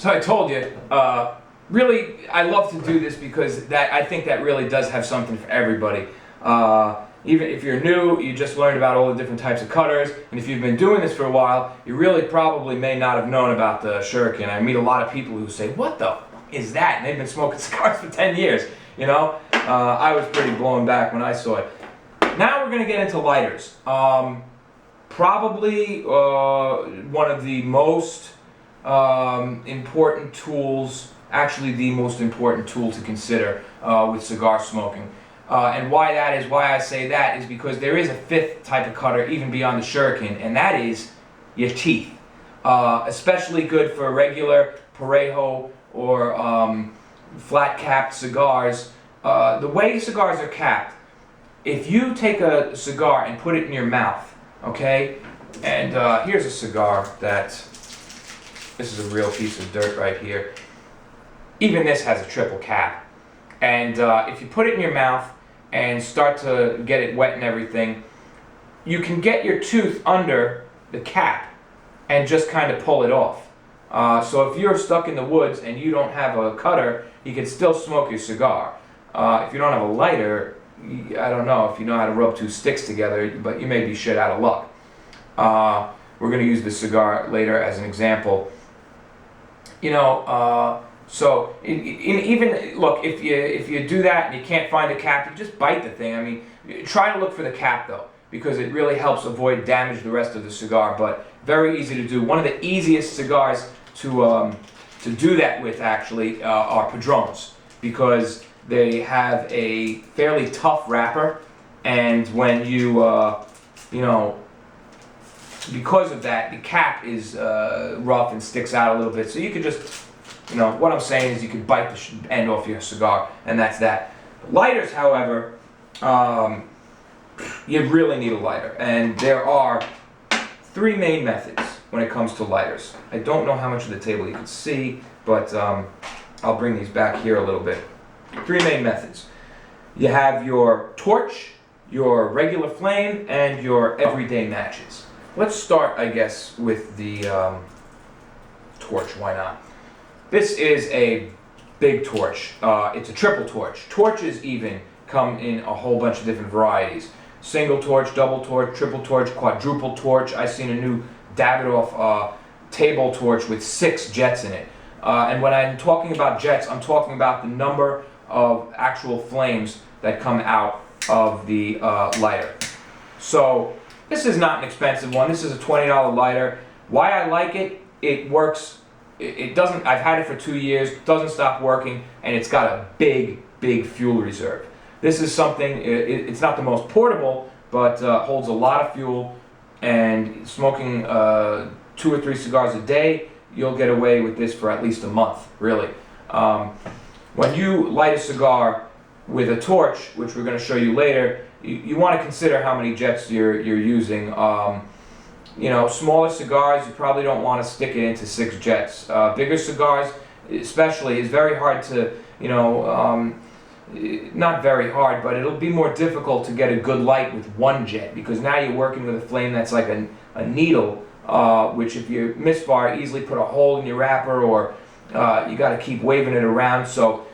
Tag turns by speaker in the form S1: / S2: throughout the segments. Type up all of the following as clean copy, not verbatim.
S1: So I told you, really, I love to do this because I think that really does have something for everybody. Even if you're new, you just learned about all the different types of cutters, and if you've been doing this for a while, you really probably may not have known about the shuriken. I meet a lot of people who say, "What the f is that?" And they've been smoking cigars for 10 years. You know, I was pretty blown back when I saw it. Now we're going to get into lighters. Probably one of the most important tools, actually the most important tool to consider with cigar smoking. And why I say that is because there is a fifth type of cutter even beyond the shuriken, and that is your teeth. Especially good for regular Parejo or flat capped cigars. The way cigars are capped, if you take a cigar and put it in your mouth, okay, and here's a cigar this is a real piece of dirt right here. Even this has a triple cap. And if you put it in your mouth and start to get it wet and everything, you can get your tooth under the cap and just kind of pull it off. So if you're stuck in the woods and you don't have a cutter, you can still smoke your cigar. If you don't have a lighter, I don't know if you know how to rub two sticks together, but you may be shit out of luck. We're going to use the cigar later as an example. You know, so even look, if you do that and you can't find the cap, you just bite the thing. I mean, try to look for the cap though, because it really helps avoid damage to the rest of the cigar. But very easy to do. One of the easiest cigars to do that with actually are Padrones, because they have a fairly tough wrapper, and when you you know, because of that, the cap is rough and sticks out a little bit. So you could just, you know, what I'm saying is you could bite the end off your cigar, and that's that. Lighters, however, you really need a lighter, and there are three main methods when it comes to lighters. I don't know how much of the table you can see, but I'll bring these back here a little bit. Three main methods. You have your torch, your regular flame, and your everyday matches. Let's start, I guess, with the torch. Why not? This is a big torch. It's a triple torch. Torches even come in a whole bunch of different varieties. Single torch, double torch, triple torch, quadruple torch. I've seen a new Davidoff table torch with 6 jets in it. And when I'm talking about jets, I'm talking about the number of actual flames that come out of the lighter. So this is not an expensive one. This is a $20 lighter. Why I like it, it works. It doesn't, I've had it for 2 years, doesn't stop working, and it's got a big fuel reserve. This is something, it's not the most portable, but holds a lot of fuel, and smoking 2 or 3 cigars a day, you'll get away with this for at least a month, really. When you light a cigar with a torch, which we're going to show you later, you want to consider how many jets you're using. You know, smaller cigars, you probably don't want to stick it into 6 jets. Bigger cigars, especially, is very hard to, you know, not very hard, but it'll be more difficult to get a good light with 1 jet, because now you're working with a flame that's like a needle, which if you misfire, easily put a hole in your wrapper, or you got to keep waving it around. So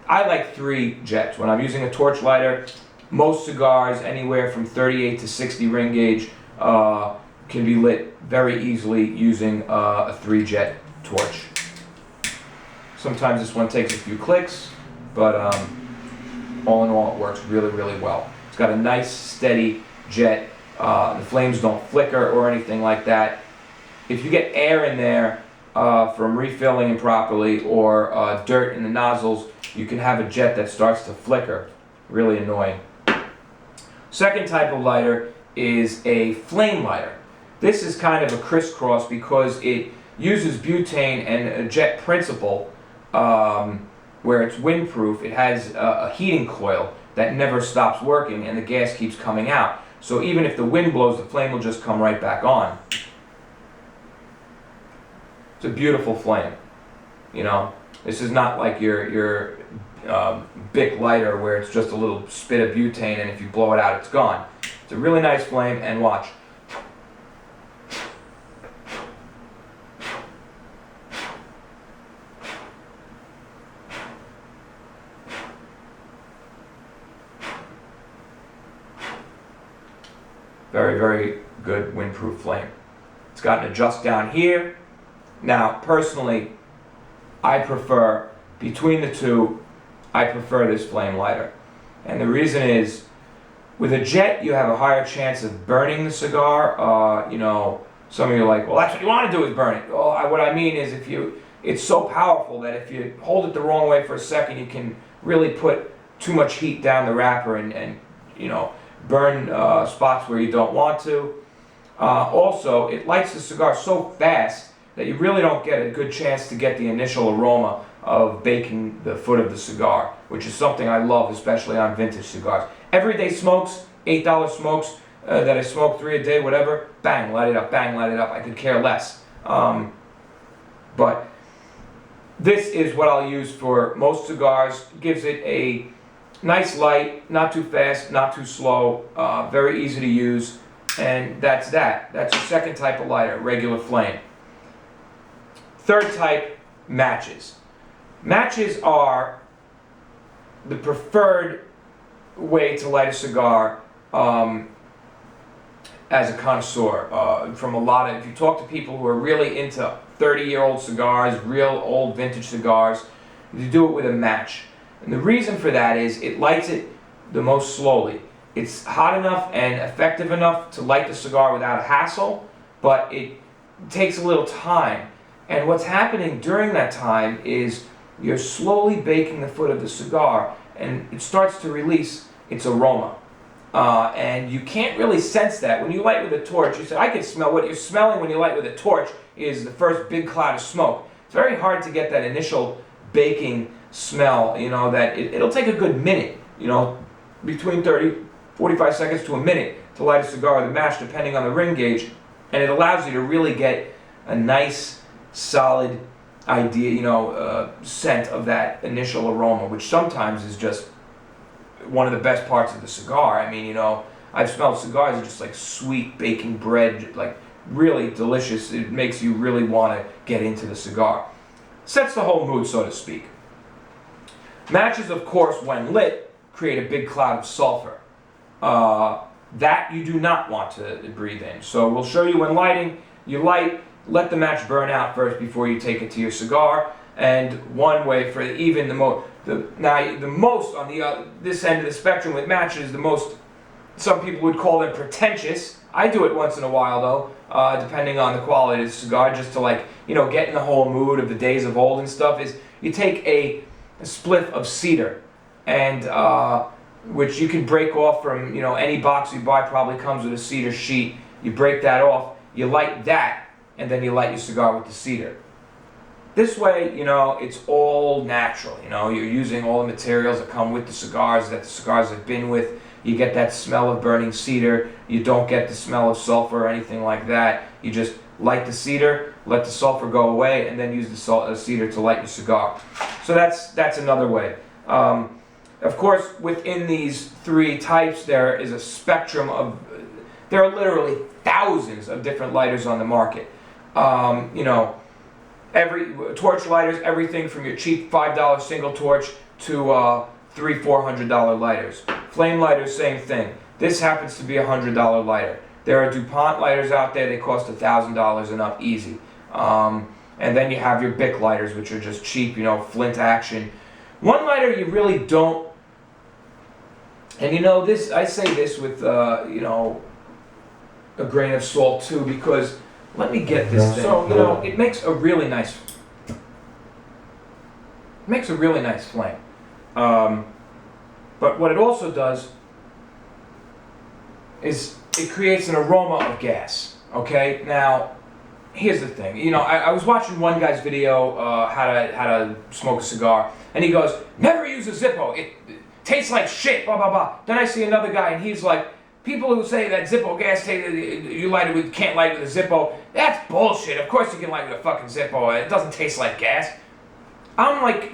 S1: I like 3 jets when I'm using a torch lighter. Most cigars, anywhere from 38 to 60 ring gauge, can be lit very easily using a 3-jet torch. Sometimes this one takes a few clicks, but all in all, it works really well. It's got a nice steady jet. The flames don't flicker or anything like that. If you get air in there from refilling improperly, or dirt in the nozzles, you can have a jet that starts to flicker. Really annoying. Second type of lighter is a flame lighter. This is kind of a crisscross because it uses butane and a jet principle, where it's windproof. It has a heating coil that never stops working, and the gas keeps coming out. So even if the wind blows, the flame will just come right back on. It's a beautiful flame. You know, this is not like your Bic lighter where it's just a little spit of butane, and if you blow it out, it's gone. It's a really nice flame, and watch. Very, very good windproof flame. It's got an adjust down here. Now, personally, I prefer, between the two, I prefer this flame lighter. And the reason is, with a jet, you have a higher chance of burning the cigar. You know, some of you are like, well, that's what you want to do is burn it. Well, what I mean is, it's so powerful that if you hold it the wrong way for a second, you can really put too much heat down the wrapper and you know, burn spots where you don't want to. Also, it lights the cigar so fast that you really don't get a good chance to get the initial aroma of baking the foot of the cigar, which is something I love, especially on vintage cigars. Everyday smokes, $8 smokes that I smoke 3 a day, whatever, bang, light it up, bang, light it up. I could care less. But this is what I'll use for most cigars. Gives it a nice light, not too fast, not too slow, very easy to use, and that's that. That's the second type of lighter, regular flame. Third type, matches. Matches are the preferred way to light a cigar as a connoisseur. If you talk to people who are really into 30-year-old cigars, real old vintage cigars, you do it with a match. And the reason for that is it lights it the most slowly. It's hot enough and effective enough to light the cigar without a hassle, but it takes a little time. And what's happening during that time is you're slowly baking the foot of the cigar, and it starts to release its aroma. And you can't really sense that. When you light with a torch, you said, I can smell what you're smelling when you light with a torch is the first big cloud of smoke. It's very hard to get that initial baking smell, you know, that it'll take a good minute, you know, between 30, 45 seconds to a minute to light a cigar with a match, depending on the ring gauge. And it allows you to really get a nice, solid idea, you know, scent of that initial aroma, which sometimes is just one of the best parts of the cigar. I mean, you know, I've smelled cigars that are just like sweet baking bread, like really delicious. It makes you really want to get into the cigar. Sets the whole mood, so to speak. Matches, of course, when lit, create a big cloud of sulfur. That you do not want to breathe in. So we'll show you when lighting. You light, let the match burn out first before you take it to your cigar. And one way for even the most on this end of the spectrum with matches, the most, some people would call them pretentious. I do it once in a while though, depending on the quality of the cigar, just to, like, you know, get in the whole mood of the days of old and stuff. Is you take a spliff of cedar, and which you can break off from, you know, any box you buy probably comes with a cedar sheet. You break that off, you light that, and then you light your cigar with the cedar. This way, you know, it's all natural. You know, you're using all the materials that come with the cigars, that the cigars have been with. You get that smell of burning cedar. You don't get the smell of sulfur or anything like that. You just light the cedar, let the sulfur go away, and then use the cedar to light your cigar. So that's another way. Of course, within these three types, there is a spectrum of, there are literally thousands of different lighters on the market. You know, torch lighters, everything from your cheap $5 single torch to $300-400 lighters. Flame lighters, same thing. This happens to be a $100 lighter. There are DuPont lighters out there, they cost $1,000 and up easy. And then you have your Bic lighters, which are just cheap, you know, flint action. One lighter you really don't, and you know, this, I say this with, you know, a grain of salt too, because let me get this thing. So, you know, it makes a really nice flame. But what it also does is it creates an aroma of gas. Okay, now here's the thing. You know, I was watching one guy's video, how to smoke a cigar, and he goes, "Never use a Zippo. It tastes like shit." Blah blah blah. Then I see another guy, and he's like, "People who say that Zippo gas you light it with, can't light it with a Zippo. That's bullshit. Of course you can light it with a fucking Zippo. It doesn't taste like gas." I'm like,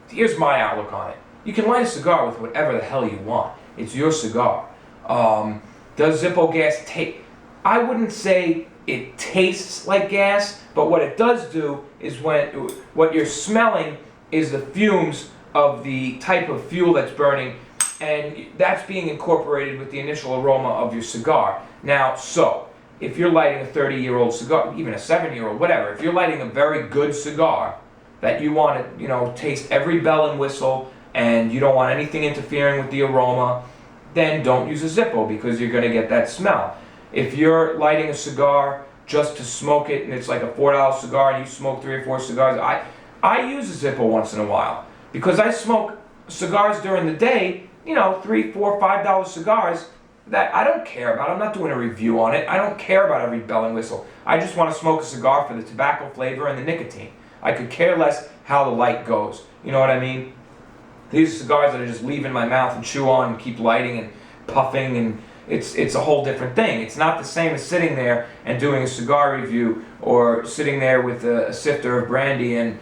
S1: here's my outlook on it. You can light a cigar with whatever the hell you want. It's your cigar. Does Zippo gas taste? I wouldn't say it tastes like gas, but what it does do is what you're smelling is the fumes of the type of fuel that's burning and that's being incorporated with the initial aroma of your cigar. Now, so if you're lighting a 30-year-old cigar, even a 7-year-old, whatever, if you're lighting a very good cigar that you want to, taste every bell and whistle, and you don't want anything interfering with the aroma, then don't use a Zippo because you're going to get that smell. If you're lighting a cigar just to smoke it and it's like a $4 cigar and you smoke 3 or 4 cigars, I use a Zippo once in a while because I smoke cigars during the day, $3, $4, $5 cigars that I don't care about. I'm not doing a review on it. I don't care about every bell and whistle. I just want to smoke a cigar for the tobacco flavor and the nicotine. I could care less how the light goes. You know what I mean? These are cigars that I just leave in my mouth and chew on and keep lighting and puffing, and it's a whole different thing. It's not the same as sitting there and doing a cigar review or sitting there with a sifter of brandy and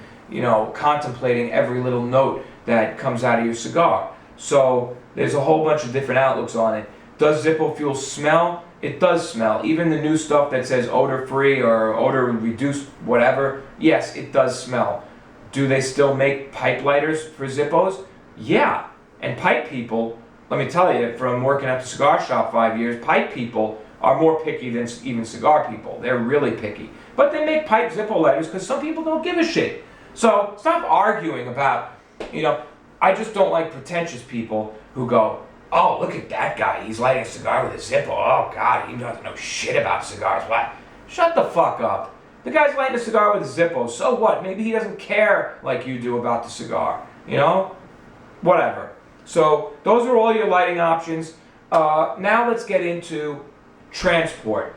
S1: contemplating every little note that comes out of your cigar. So there's a whole bunch of different outlooks on it. Does Zippo fuel smell? It does smell. Even the new stuff that says odor-free or odor-reduced whatever, yes, it does smell. Do they still make pipe lighters for Zippos? Yeah. And pipe people, let me tell you, from working at the cigar shop 5 years, pipe people are more picky than even cigar people. They're really picky. But they make pipe Zippo lighters because some people don't give a shit. So stop arguing about, I just don't like pretentious people who go, oh, look at that guy. He's lighting a cigar with a Zippo. Oh, God, he doesn't know shit about cigars. What? Shut the fuck up. The guy's lighting a cigar with a Zippo. So what? Maybe he doesn't care like you do about the cigar. Whatever. So those are all your lighting options. Now let's get into transport.